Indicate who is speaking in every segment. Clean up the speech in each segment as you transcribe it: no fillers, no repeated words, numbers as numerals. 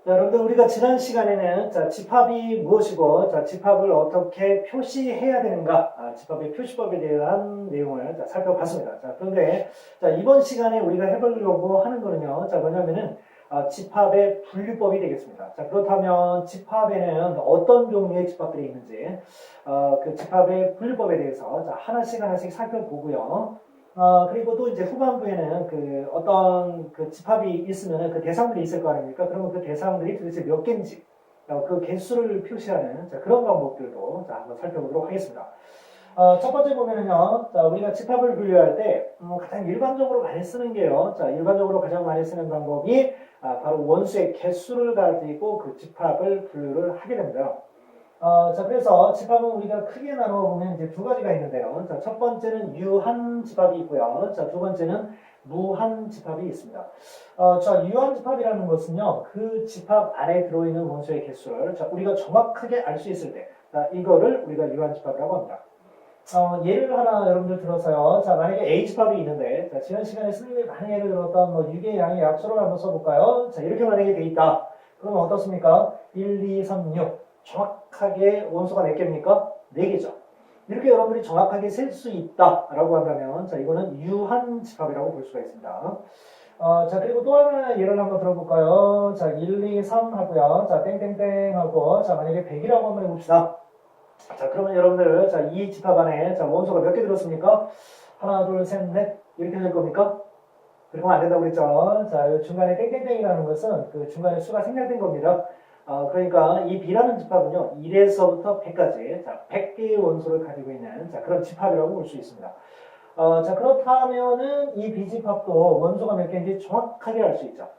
Speaker 1: 자, 여러분들 우리가 지난 시간에는 자, 집합이 무엇이고 자, 집합을 어떻게 표시해야 되는가 집합의 표시법에 대한 내용을 자, 살펴봤습니다. 자, 그런데 자, 이번 시간에 우리가 해보려고 하는 거는요. 자, 뭐냐면은 집합의 분류법이 되겠습니다. 자, 그렇다면 집합에는 어떤 종류의 집합들이 있는지 그 집합의 분류법에 대해서 자, 하나씩 살펴보고요. 그리고 또 이제 후반부에는 그 어떤 그 집합이 있으면 그 대상들이 있을 거 아닙니까? 그러면 그 대상들이 도대체 몇 개인지, 그 개수를 표시하는 자, 그런 방법들도 자, 한번 살펴보도록 하겠습니다. 첫 번째 보면은요, 자, 우리가 집합을 분류할 때, 가장 일반적으로 많이 쓰는 게요, 자, 일반적으로 가장 많이 쓰는 방법이, 바로 원수의 개수를 가지고 그 집합을 분류를 하게 됩니다. 자, 그래서 집합은 우리가 크게 나누어 보면 이제 두 가지가 있는데요. 자, 첫 번째는 유한 집합이 있고요. 자, 두 번째는 무한 집합이 있습니다. 자, 유한 집합이라는 것은요, 그 집합 안에 들어있는 원소의 개수를 자, 우리가 정확하게 알 수 있을 때, 자, 이거를 우리가 유한 집합이라고 합니다. 예를 하나 여러분들 들어서요. 자, 만약에 A 집합이 있는데, 자, 지난 시간에 스님이 많은 예를 들었던 뭐 6의 양의 약수를 한번 써볼까요? 자, 이렇게 만약에 돼 있다. 그러면 어떻습니까? 1, 2, 3, 6. 정확하게 원소가 몇 개입니까? 4개죠. 이렇게 여러분들이 정확하게 셀 수 있다라고 한다면, 자, 이거는 유한 집합이라고 볼 수가 있습니다. 자, 그리고 또 하나 예를 한번 들어볼까요? 자, 1, 2, 3 하고요. 자, 땡땡땡 하고, 자, 만약에 100이라고 한번 해봅시다. 자, 그러면 여러분들, 자, 이 집합 안에, 자, 원소가 몇 개 들었습니까? 하나, 둘, 셋, 넷. 이렇게 될 겁니까? 그러면 안 된다고 그랬죠. 자, 이 중간에 땡땡땡이라는 것은 그 중간에 수가 생략된 겁니다. 그러니까 이 B라는 집합은요, 1에서부터 100까지, 자, 100개의 원소를 가지고 있는, 자, 그런 집합이라고 볼 수 있습니다. 자, 그렇다면은 이 B 집합도 원소가 몇 개인지 정확하게 알 수 있죠.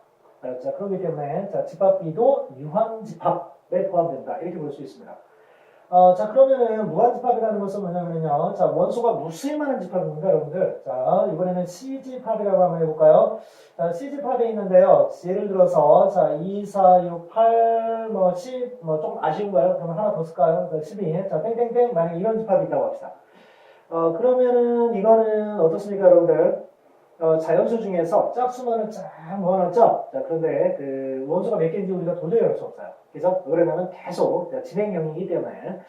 Speaker 1: 자, 그렇기 때문에, 자, 집합 B도 유한 집합에 포함된다. 이렇게 볼 수 있습니다. 자, 그러면은 무한집합이라는 것은 뭐냐면요. 자, 원소가 무수히 많은 집합입니다, 여러분들. 자, 이번에는 C집합이라고 한번 해볼까요? 자, C집합에 있는데요. 예를 들어서, 자, 2, 4, 6, 8, 뭐, 10, 뭐, 좀 아쉬운가요? 그러면 하나 더 쓸까요? 자, 12. 자, 땡땡땡. 만약에 이런 집합이 있다고 합시다. 그러면은 이거는 어떻습니까, 여러분들? 자연수 중에서 짝수만을 쫙 모아놨죠? 자, 그런데 그 원소가 몇 개인지 우리가 도저히 알 수 없어요. 그래서 왜냐면 계속 진행형이기 때문에.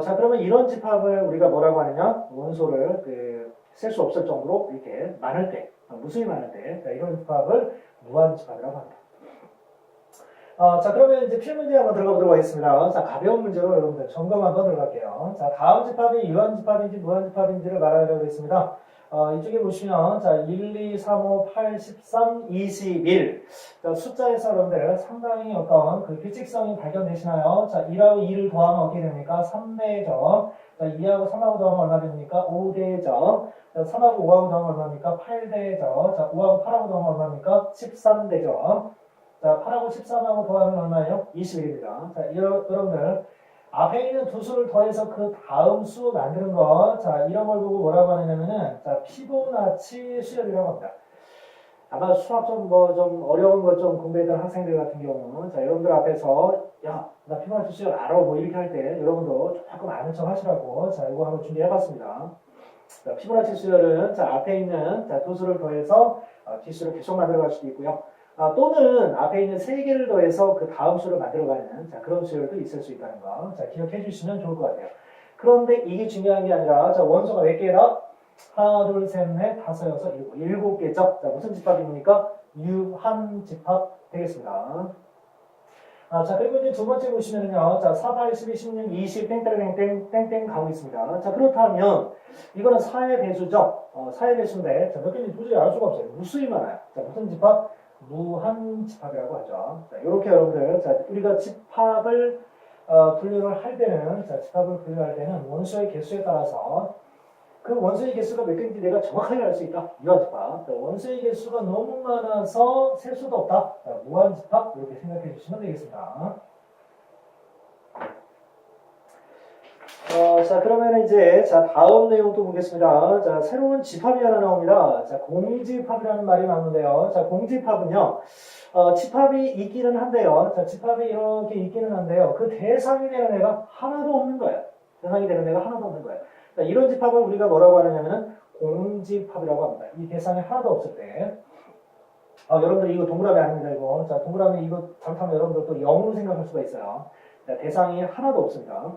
Speaker 1: 자, 그러면 이런 집합을 우리가 뭐라고 하느냐? 원소를 셀 수 없을 정도로 이렇게 많을 때, 무수히 많을 때, 자, 이런 집합을 무한 집합이라고 합니다. 자, 그러면 이제 필문제 한번 들어가 보도록 하겠습니다. 자, 가벼운 문제로 여러분들 점검 한번 들어갈게요. 자, 다음 집합이 유한 집합인지 무한 집합인지를 말하려고 하겠습니다. 이쪽에 보시면, 자, 1, 2, 3, 5, 8, 13, 21. 자, 숫자에서 여러분들 상당히 어떤 그 규칙성이 발견되시나요? 자, 1하고 2를 더하면 어떻게 됩니까? 3대죠. 자, 2하고 3하고 더하면 얼마 됩니까? 5대죠. 자, 3하고 5하고 더하면 얼마입니까? 8대죠. 자, 5하고 8하고 더하면 얼마입니까? 13대죠. 자, 8하고 13하고 더하면 얼마예요? 21입니다. 자, 여러분들. 앞에 있는 두 수를 더해서 그 다음 수 만드는 거, 자, 이런 걸 보고 뭐라고 하느냐면은, 자, 피보나치 수열이라고 합니다. 아마 수학 좀 어려운 거 좀 공부했던 학생들 같은 경우는, 자, 여러분들 앞에서, 야, 나 피보나치 수열 알아? 뭐 이렇게 할 때, 여러분도 조금 아는 척 하시라고, 자, 이거 한번 준비해봤습니다. 자, 피보나치 수열은, 자, 앞에 있는, 자, 두 수를 더해서, 뒷수를 계속 만들어갈 수도 있고요. 또는 앞에 있는 세 개를 더해서 그 다음 수를 만들어가는 자, 그런 수열도 있을 수 있다는 거. 자, 기억해 주시면 좋을 것 같아요. 그런데 이게 중요한 게 아니라, 자, 원소가 몇 개다? 하나, 둘, 셋, 넷, 다섯, 여섯, 일곱. 7개죠? 자, 무슨 집합입니까? 유한 집합 되겠습니다. 자, 그리고 이제 두 번째 보시면은요. 자, 4, 8, 12, 16, 20, 땡땡 가고 있습니다. 자, 그렇다면, 이거는 4의 배수죠? 4의 배수인데, 자, 몇 개인지 도저히 알 수가 없어요. 무수히 많아요. 자, 무슨 집합? 무한 집합이라고 하죠. 자, 이렇게 여러분들, 자, 우리가 집합을 분류를 할 때는, 자, 집합을 분류할 때는 원소의 개수에 따라서 그 원소의 개수가 몇 개인지 내가 정확하게 알 수 있다. 유한 집합. 자, 원소의 개수가 너무 많아서 셀 수도 없다. 자, 무한 집합 이렇게 생각해 주시면 되겠습니다. 자, 그러면 이제, 자, 다음 내용 또 보겠습니다. 자, 새로운 집합이 하나 나옵니다. 자, 공집합이라는 말이 나오는데요. 자, 공집합은요, 집합이 있기는 한데요. 자, 집합이 이렇게 있기는 한데요. 그 대상이 되는 애가 하나도 없는 거예요. 대상이 되는 애가 하나도 없는 거예요. 자, 이런 집합을 우리가 뭐라고 하느냐면은 공집합이라고 합니다. 이 대상이 하나도 없을 때. 여러분들 이거 동그라미 아닙니다, 이거. 자, 동그라미 이거 잘못하면 여러분들 또 0으로 생각할 수가 있어요. 자, 대상이 하나도 없습니다.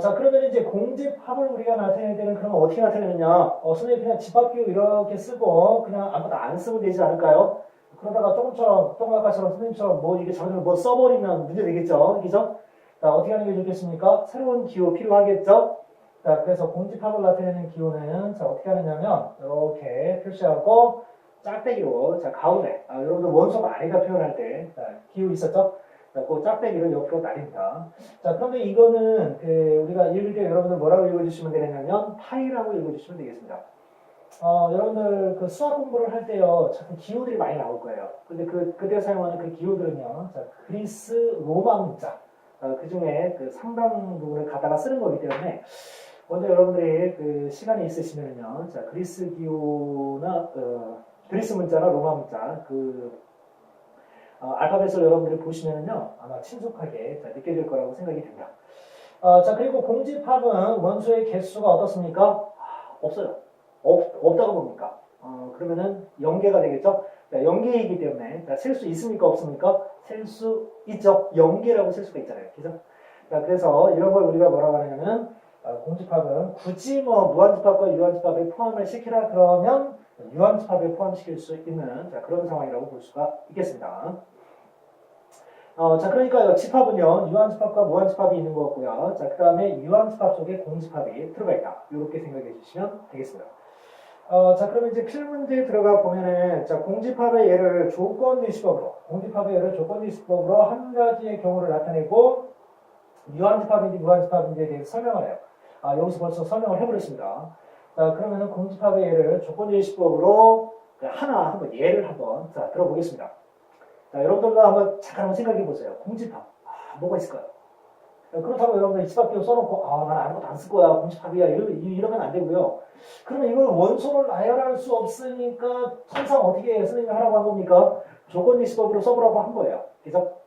Speaker 1: 자, 그러면 이제 공집합을 우리가 나타내야 되는, 그러면 어떻게 나타내느냐? 선생님 그냥 집합기호 이렇게 쓰고, 그냥 아무것도 안 쓰면 되지 않을까요? 그러다가 조금 아까처럼 선생님처럼 뭐 이게 점점 뭐 써버리면 문제 되겠죠? 그죠? 자, 어떻게 하는 게 좋겠습니까? 새로운 기호 필요하겠죠? 자, 그래서 공집합을 나타내는 기호는, 자, 어떻게 하느냐면, 이렇게 표시하고, 짝대기로, 자, 가운데, 여러분들 원소가 아니다 표현할 때, 자, 기호 있었죠? 자, 그 짝대기를 옆으로 나립니다. 자, 그런데 이거는, 우리가 읽을 때 여러분들 뭐라고 읽어주시면 되냐면, 파이라고 읽어주시면 되겠습니다. 여러분들 그 수학 공부를 할 때요, 자꾸 기호들이 많이 나올 거예요. 근데 그때 사용하는 그 기호들은요, 자, 그리스 로마 문자, 그 중에 그 상당 부분을 갖다가 쓰는 거기 때문에, 먼저 여러분들이 그 시간이 있으시면요, 자, 그리스 기호나, 그리스 문자나 로마 문자, 알파벳을 여러분들이 보시면요, 아마 친숙하게 느껴질 거라고 생각이 됩니다. 자, 그리고 공집합은 원소의 개수가 어떻습니까? 없어요. 없다고 봅니까? 그러면은 0개가 되겠죠? 자, 0개이기 때문에, 셀 수 있습니까? 없습니까? 셀 수 있죠? 0개라고 셀 수가 있잖아요. 그죠? 자, 그래서 이런 걸 우리가 뭐라고 하냐면은, 공집합은 굳이 뭐 무한집합과 유한집합에 포함을 시키라 그러면 유한집합에 포함시킬 수 있는 그런 상황이라고 볼 수가 있겠습니다. 자, 그러니까 집합은요, 유한집합과 무한집합이 있는 것 같고요. 자, 그 다음에 유한집합 속에 공집합이 들어가 있다. 이렇게 생각해 주시면 되겠습니다. 자, 그러면 이제 필문제에 들어가 보면은, 자, 공집합의 예를 조건지시법으로, 한 가지의 경우를 나타내고, 유한집합인지 무한집합인지에 대해서 설명을 해요. 여기서 벌써 설명을 해버렸습니다. 자, 그러면은 공집합의 예를 조건제시법으로 한번 예를 한번 들어보겠습니다. 자, 여러분들도 한번 잠깐 생각해 보세요. 공집합. 뭐가 있을까요? 그렇다고 여러분들 집합기호 써놓고, 난 아무것도 안 쓸 거야. 공집합이야. 이러면 안 되고요. 그러면 이걸 원소를 나열할 수 없으니까 항상 어떻게 선생님이 하라고 한 겁니까? 조건제시법으로 써보라고 한 거예요. 그죠?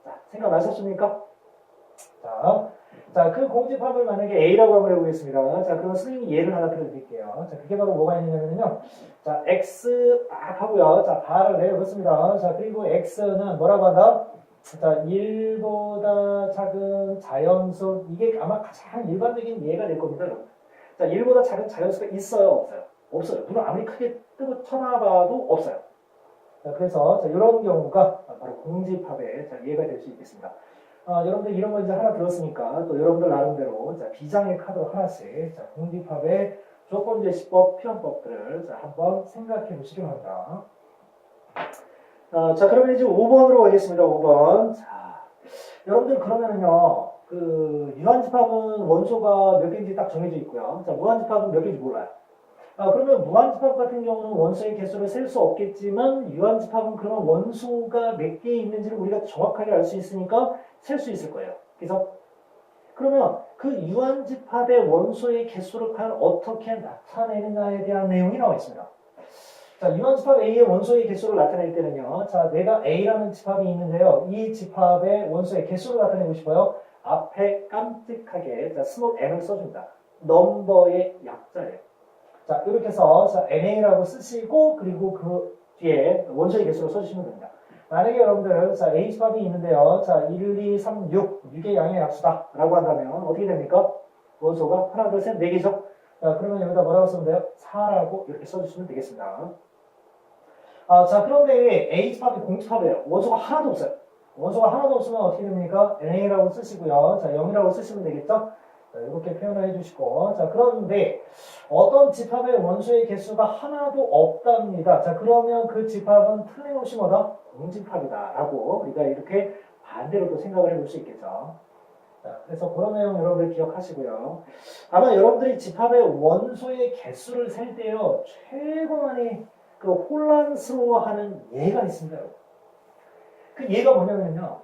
Speaker 1: 자, 생각나셨습니까? 자, 그 공집합을 만약에 A라고 한번 해보겠습니다. 자, 그럼 선생님이 예를 하나 들어드릴게요. 자, 그게 바로 뭐가 있냐면요. 자, X 딱 하고요. 자, 바를 내려놓습니다. 자, 그리고 X는 뭐라고 한다? 자, 1보다 작은 자연수. 이게 아마 가장 일반적인 예가 될 겁니다, 여러분. 자, 1보다 작은 자연수가 있어요? 없어요? 없어요. 눈을 아무리 크게 뜨고 쳐다봐도 없어요. 자, 그래서 이런 경우가 바로 공집합의 예가 될 수 있겠습니다. 여러분들 이런 거 이제 하나 들었으니까 또 여러분들 나름대로 비장의 카드로 하나씩 공집합의 조건제시법, 표현법들을 한번 생각해 보시기 바랍니다. 자, 그러면 이제 5번으로 가겠습니다. 5번. 자, 여러분들 그러면은요, 유한집합은 원소가 몇 개인지 딱 정해져 있고요. 자, 무한집합은 몇 개인지 몰라요. 그러면 무한집합 같은 경우는 원소의 개수를 셀 수 없겠지만 유한집합은 그러면 원소가 몇 개 있는지를 우리가 정확하게 알 수 있으니까 셀 수 있을 거예요. 그래서 그러면 그 유한집합의 원소의 개수를 과연 어떻게 나타내느냐에 대한 내용이 나와 있습니다. 자, 유한집합 A의 원소의 개수를 나타낼 때는요. 자, 내가 A라는 집합이 있는데요. 이 집합의 원소의 개수를 나타내고 싶어요. 앞에 깜찍하게 스몰 n을 써줍니다. 넘버의 약자예요. 자, 이렇게 해서 NA라고 쓰시고 그리고 그 뒤에 원소의 개수를 써주시면 됩니다. 만약에 여러분들 H집합이 있는데요. 자, 1, 2, 3, 6의 양의 약수다 라고 한다면 어떻게 됩니까? 원소가 하나, 둘, 셋, 4개죠? 자, 그러면 여기다 뭐라고 쓰면 돼요? 4라고 이렇게 써주시면 되겠습니다. 자, 그런데 H집합이 공집합이에요. 원소가 하나도 없어요. 원소가 하나도 없으면 어떻게 됩니까? NA라고 쓰시고요. 자, 0이라고 쓰시면 되겠죠? 자, 이렇게 표현을 해주시고. 자, 그런데 어떤 집합의 원소의 개수가 하나도 없답니다. 자, 그러면 그 집합은 틀림없이 뭐다? 공집합이다. 라고 우리가 이렇게 반대로도 생각을 해볼 수 있겠죠. 자, 그래서 그런 내용 여러분들 기억하시고요. 아마 여러분들이 집합의 원소의 개수를 셀 때요, 최고 많이 혼란스러워하는 예가 있습니다. 그 예가 뭐냐면요.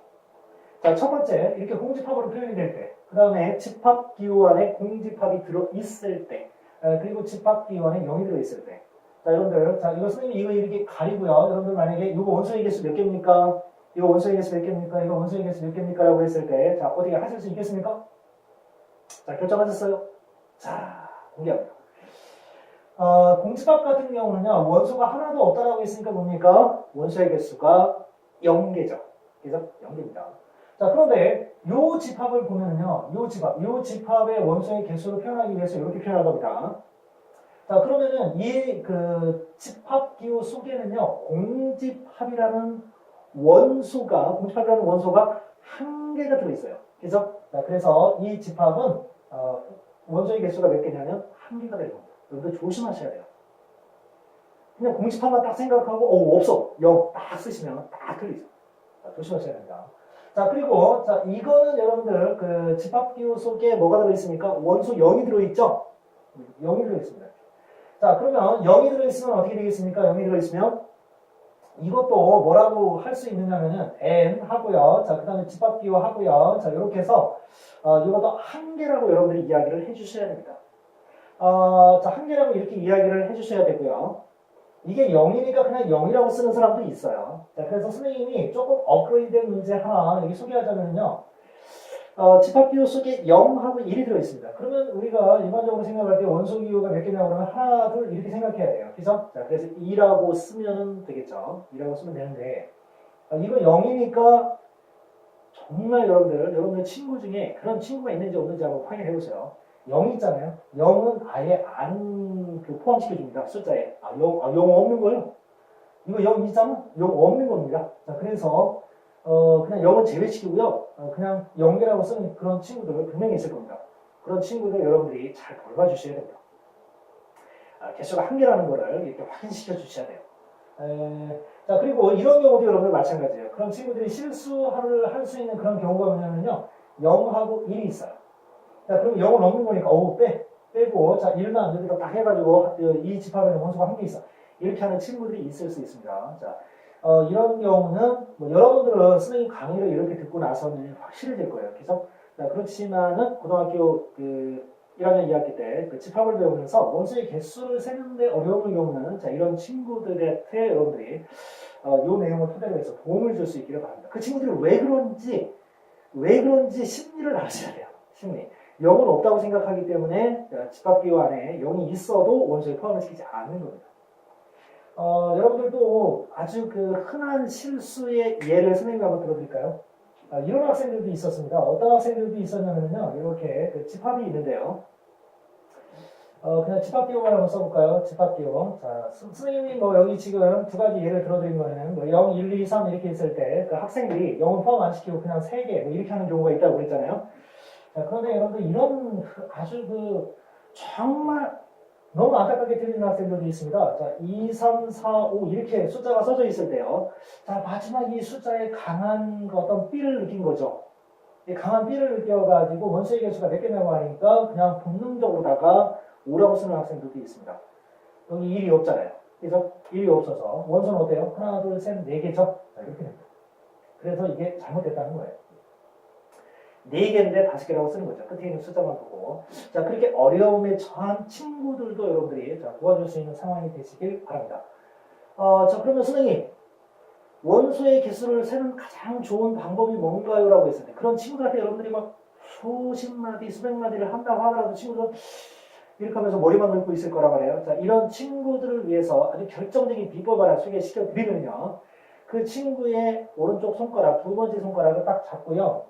Speaker 1: 자, 첫 번째, 이렇게 공집합으로 표현이 될 때, 그 다음에 집합기호 안에 공집합이 들어있을 때, 그리고 집합기호 안에 0이 들어있을 때. 자, 여러분들, 자, 이거 선생님이 이거 이렇게 가리고요. 여러분들 만약에 이거 원소의 개수 몇 개입니까? 이거 원소의 개수 몇 개입니까? 이거 원소의 개수 몇 개입니까? 라고 했을 때, 자, 어떻게 하실 수 있겠습니까? 자, 결정하셨어요? 자, 공개합니다. 공집합 같은 경우는요, 원소가 하나도 없다라고 했으니까 뭡니까? 원소의 개수가 0개죠. 그래서 0개입니다. 자, 그런데 요 집합을 보면은요, 요 집합의 원소의 개수를 표현하기 위해서 이렇게 표현할 겁니다. 자, 그러면은 이 그 집합 기호 속에는요, 공집합이라는 원소가 한 개가 들어있어요. 그죠? 자, 그래서 이 집합은, 원소의 개수가 몇 개냐면 한 개가 되는 겁니다. 여러분들 조심하셔야 돼요. 그냥 공집합만 딱 생각하고, 없어. 0 딱 쓰시면 딱 틀리죠. 자, 조심하셔야 됩니다. 자, 그리고, 자, 이거는 여러분들 그 집합 기호 속에 뭐가 들어있습니까? 원소 0이 들어있죠? 0이 들어있습니다. 자, 그러면 0이 들어있으면 어떻게 되겠습니까? 0이 들어있으면 이것도 뭐라고 할 수 있느냐면은 n 하고요. 자, 그 다음에 집합 기호 하고요. 자, 이렇게 해서 이것도 한 개라고 여러분들이 이야기를 해주셔야 됩니다. 자, 한 개라고 이렇게 이야기를 해주셔야 되고요. 이게 0이니까 그냥 0이라고 쓰는 사람도 있어요. 자, 그래서 선생님이 조금 업그레이드된 문제 하나 여기 소개하자면요. 집합기호 속에 0하고 1이 들어있습니다. 그러면 우리가 일반적으로 생각할 때 원소 기호가 몇 개냐고 그러면 하나, 둘 이렇게 생각해야 돼요. 그죠? 자, 그래서 2라고 쓰면 되겠죠. 2라고 쓰면 되는데, 이거 0이니까 정말 여러분들 친구 중에 그런 친구가 있는지 없는지 한번 확인해 보세요. 0이 있잖아요. 0은 아예 안 포함시켜줍니다. 숫자에. 0 없는 거예요. 이거 0 있잖아? 0 없는 겁니다. 자, 그래서 그냥 0은 제외시키고요. 그냥 0개라고 쓰는 그런 친구들 분명히 있을 겁니다. 그런 친구들 여러분들이 잘 돌봐주셔야 됩니다. 개수가 한 개라는 거를 이렇게 확인시켜 주셔야 돼요. 자, 그리고 이런 경우도 여러분들 마찬가지예요. 그런 친구들이 실수를 할 수 있는 그런 경우가 뭐냐면요. 0하고 1이 있어요. 자, 그럼 0은 없는 거니까, 빼고, 자, 1만 여기다 딱 해가지고, 이 집합에는 원소가 한 개 있어. 이렇게 하는 친구들이 있을 수 있습니다. 자, 이런 경우는, 여러분들은 선생님 강의를 이렇게 듣고 나서는 확실해질 거예요. 그래서, 자, 그렇지만은, 고등학교 1학년 2학기 때 그 집합을 배우면서 원소의 개수를 세는데 어려움을 겪는, 자, 이런 친구들한테 여러분들이, 이 내용을 토대로 해서 도움을 줄 수 있기를 바랍니다. 그 친구들이 왜 그런지 심리를 아셔야 돼요. 심리. 0은 없다고 생각하기 때문에 집합기호 안에 0이 있어도 원소에 포함을 시키지 않는 겁니다. 여러분들도 아주 그 흔한 실수의 예를 선생님이 한번 들어드릴까요? 이런 학생들도 있었습니다. 어떤 학생들도 있었냐면요. 이렇게 그 집합이 있는데요. 그냥 집합기호만 한번 써볼까요? 집합기호. 자, 선생님이 여기 지금 두 가지 예를 들어드린 거는 0, 1, 2, 3 이렇게 있을 때 그 학생들이 0은 포함 안 시키고 그냥 3개 이렇게 하는 경우가 있다고 그랬잖아요. 자, 그런데 여러분들 이런 아주 정말 너무 안타깝게 틀리는 학생들도 있습니다. 자, 2, 3, 4, 5 이렇게 숫자가 써져 있을 때요. 자, 마지막 이 숫자에 강한 어떤 삐를 느낀 거죠. 이 강한 삐를 느껴가지고 원소의 개수가 몇 개냐고 하니까 그냥 본능적으로다가 5라고 쓰는 학생들도 있습니다. 여기 1이 없잖아요. 그래서 1이 없어서 원소는 어때요? 하나, 둘, 셋, 4개죠? 자, 이렇게 됩니다. 그래서 이게 잘못됐다는 거예요. 4개인데 5개라고 쓰는 거죠. 끝에 있는 숫자만 보고. 자, 그렇게 어려움에 처한 친구들도 여러분들이 도와줄 수 있는 상황이 되시길 바랍니다. 자, 그러면 선생님, 원소의 개수를 세는 가장 좋은 방법이 뭔가요? 라고 했을 때, 그런 친구들한테 여러분들이 막 수십 마디, 수백 마디를 한다고 하더라도 친구들은 이렇게 하면서 머리만 긁고 있을 거란 말이에요. 자, 이런 친구들을 위해서 아주 결정적인 비법을 하나 소개시켜 드리면요. 그 친구의 오른쪽 손가락, 두 번째 손가락을 딱 잡고요.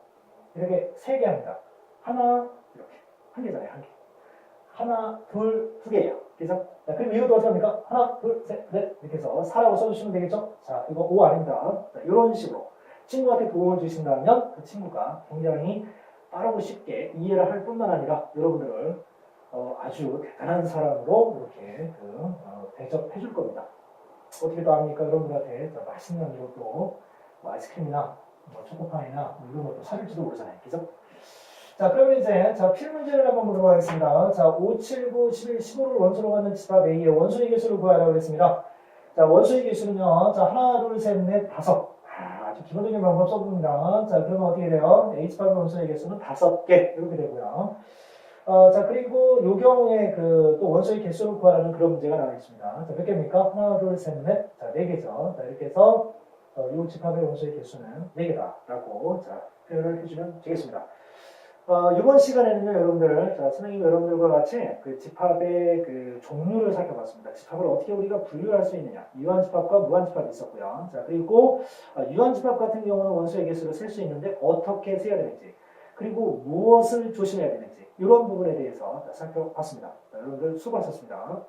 Speaker 1: 이렇게 3개 합니다. 하나, 이렇게. 한 개잖아요, 한 개. 하나, 둘, 2개예요. 그래서, 자, 그럼 이것도 어떻게 합니까? 하나, 둘, 셋, 넷. 이렇게 해서 4라고 써주시면 되겠죠? 자, 이거 5 아닙니다. 자, 이런 식으로 친구한테 도움을 주신다면 그 친구가 굉장히 빠르고 쉽게 이해를 할 뿐만 아니라 여러분들을 아주 대단한 사람으로 이렇게 대접해 줄 겁니다. 어떻게 또 합니까? 여러분들한테 맛있는 이것도 아이스크림이나 초코파이나 이런 것도 사줄지도 모르잖아요. 그죠? 자, 그러면 이제 필문제를 한번 보도록 하겠습니다. 자, 5, 7, 9, 11, 15를 원소로 갖는 집합 A의 원소의 개수를 구하라고 했습니다. 자, 원소의 개수는요. 자, 하나, 둘, 셋, 넷, 다섯. 아주 기본적인 방법 써봅니다. 자, 그러면 어떻게 돼요? A 집합의 원소의 개수는 5개 이렇게 되고요. 자, 그리고 요 경우에 또 원소의 개수를 구하라는 그런 문제가 나와 있습니다. 자, 몇 개입니까? 하나, 둘, 셋, 넷. 자, 4개죠. 자, 이렇게 해서 이 집합의 원소의 개수는 4개다라고 표현을 해주면 되겠습니다. 이번 시간에는요, 여러분들, 자, 선생님 여러분들과 같이 그 집합의 그 종류를 살펴봤습니다. 집합을 어떻게 우리가 분류할 수 있느냐. 유한집합과 무한집합이 있었고요. 자, 그리고 유한집합 같은 경우는 원소의 개수를 셀 수 있는데 어떻게 세야 되는지, 그리고 무엇을 조심해야 되는지, 이런 부분에 대해서 살펴봤습니다. 자, 여러분들 수고하셨습니다.